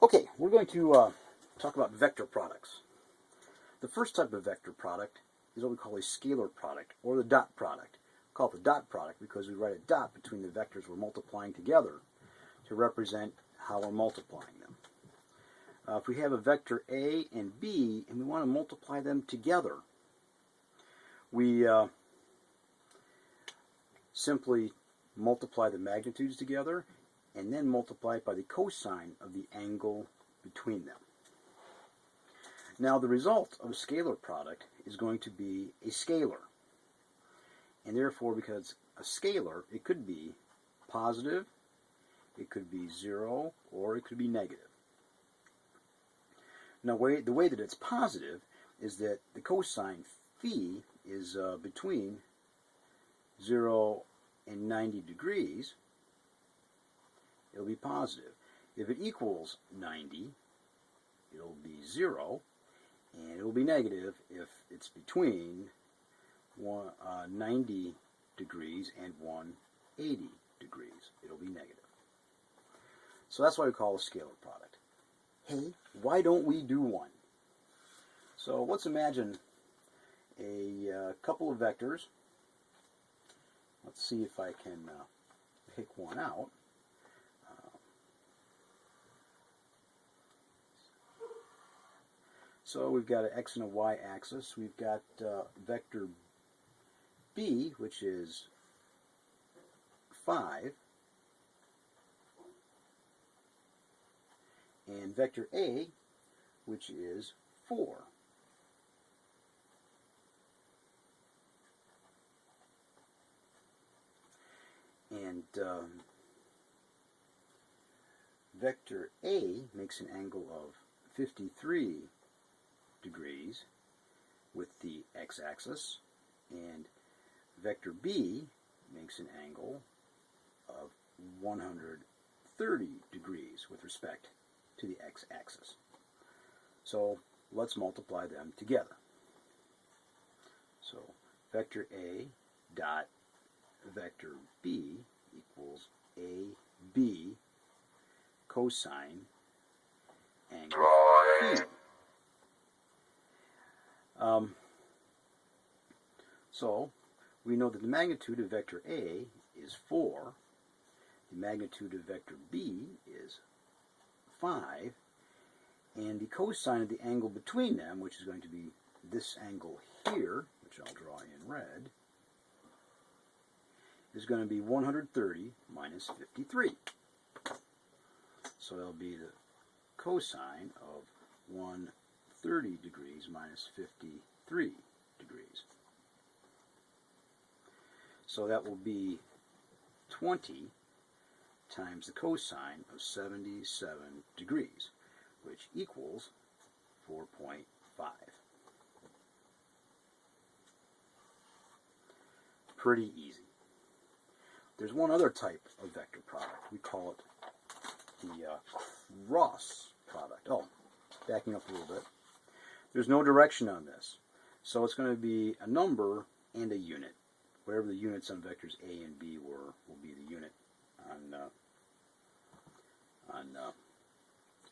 Okay, we're going to talk about vector products. The first type of vector product is what we call a scalar product, or the dot product. We call it the dot product because we write a dot between the vectors we're multiplying together to represent how we're multiplying them. If we have a vector A and B and we want to multiply them together, we simply multiply the magnitudes together and then multiply it by the cosine of the angle between them. Now the result of a scalar product is going to be a scalar. And therefore, because a scalar, it could be positive, it could be 0, or it could be negative. Now the way that it's positive is that the cosine phi is between 0 and 90 degrees. It'll be positive. If it equals 90, it'll be 0, and it'll be negative if it's between 90 degrees and 180 degrees. It'll be negative. So that's why we call it a scalar product. Hey, why don't we do one? So let's imagine a couple of vectors. Let's see if I can pick one out. So we've got an x and a y axis. We've got vector b, which is 5, and vector a, which is 4. And vector a makes an angle of 53 degrees with the x-axis, and vector b makes an angle of 130 degrees with respect to the x-axis. So let's multiply them together. So vector a dot vector b equals ab cosine angle phi. So we know that the magnitude of vector A is 4, the magnitude of vector B is 5, and the cosine of the angle between them, which is going to be this angle here, which I'll draw in red, is going to be 130 minus 53. So that'll be the cosine of 130 degrees minus 53 degrees. So that will be 20 times the cosine of 77 degrees, which equals 4.5. Pretty easy. There's one other type of vector product. We call it the cross product. Oh, backing up a little bit. There's no direction on this. So it's going to be a number and a unit. Whatever the units on vectors A and B were will be the unit on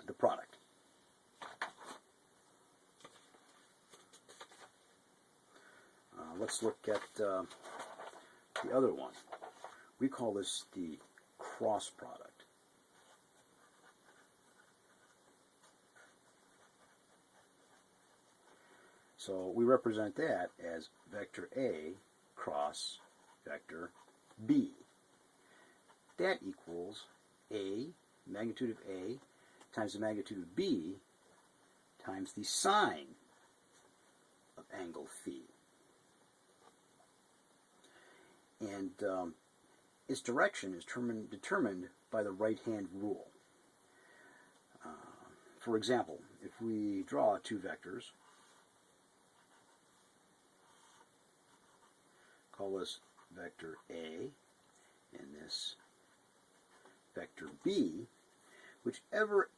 the product. Let's look at the other one. We call this the cross product. So we represent that as vector A cross vector B. That equals A, magnitude of A, times the magnitude of B, times the sine of angle phi. And its direction is determined by the right-hand rule. For example, if we draw two vectors, call this vector A and this vector B, whichever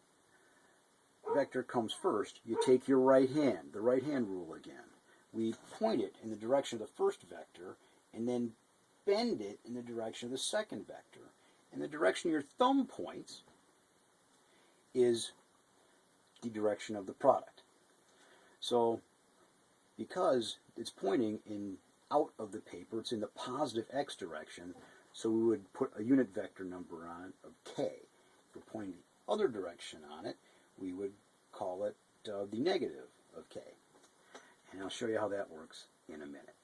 vector comes first, you take your right hand, the right-hand rule again. We point it in the direction of the first vector and then bend it in the direction of the second vector. And the direction your thumb points is the direction of the product. So because it's pointing in out of the paper, it's in the positive x direction, so we would put a unit vector number on it of k. If we're pointing the other direction on it, we would call it the negative of k. And I'll show you how that works in a minute.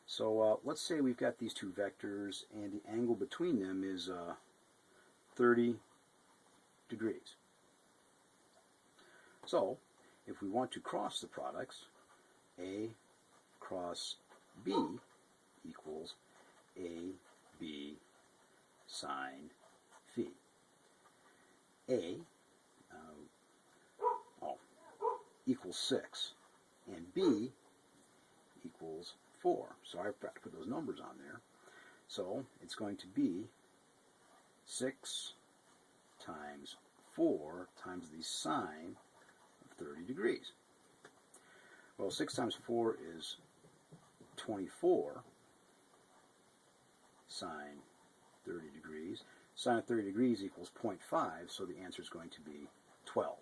So let's say we've got these two vectors and the angle between them is 30 degrees. So if we want to cross the products, A cross B equals AB sine phi. A equals 6 and B equals 4. So I have to put those numbers on there. So it's going to be 6 times 4 times the sine of 30 degrees. Well, 6 times 4 is 24 sine 30 degrees. Sine of 30 degrees equals 0.5, so the answer is going to be 12.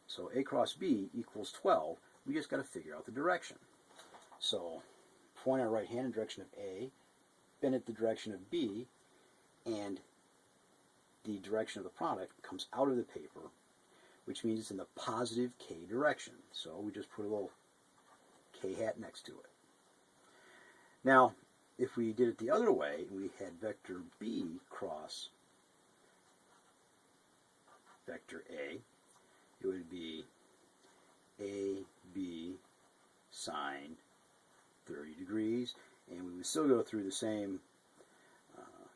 So A cross B equals 12. We just got to figure out the direction. So point our right hand in the direction of A, bend it the direction of B, and the direction of the product comes out of the paper, which means it's in the positive k direction. So we just put a little k hat next to it. Now, if we did it the other way, we had vector B cross vector A, it would be AB sine 30 degrees, and we would still go through the same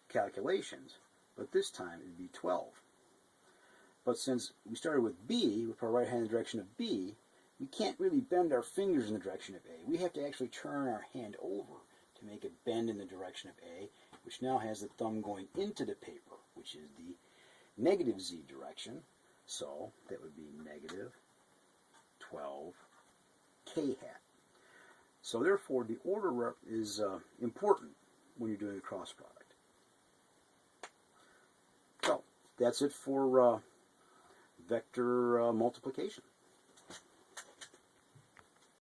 calculations, but this time it would be 12. But since we started with B, we put our right hand in the direction of B, we can't really bend our fingers in the direction of A. We have to actually turn our hand over to make it bend in the direction of A, which now has the thumb going into the paper, which is the negative z direction. So that would be negative 12 k hat. So therefore, the order is important when you're doing a cross product. So that's it for vector multiplication.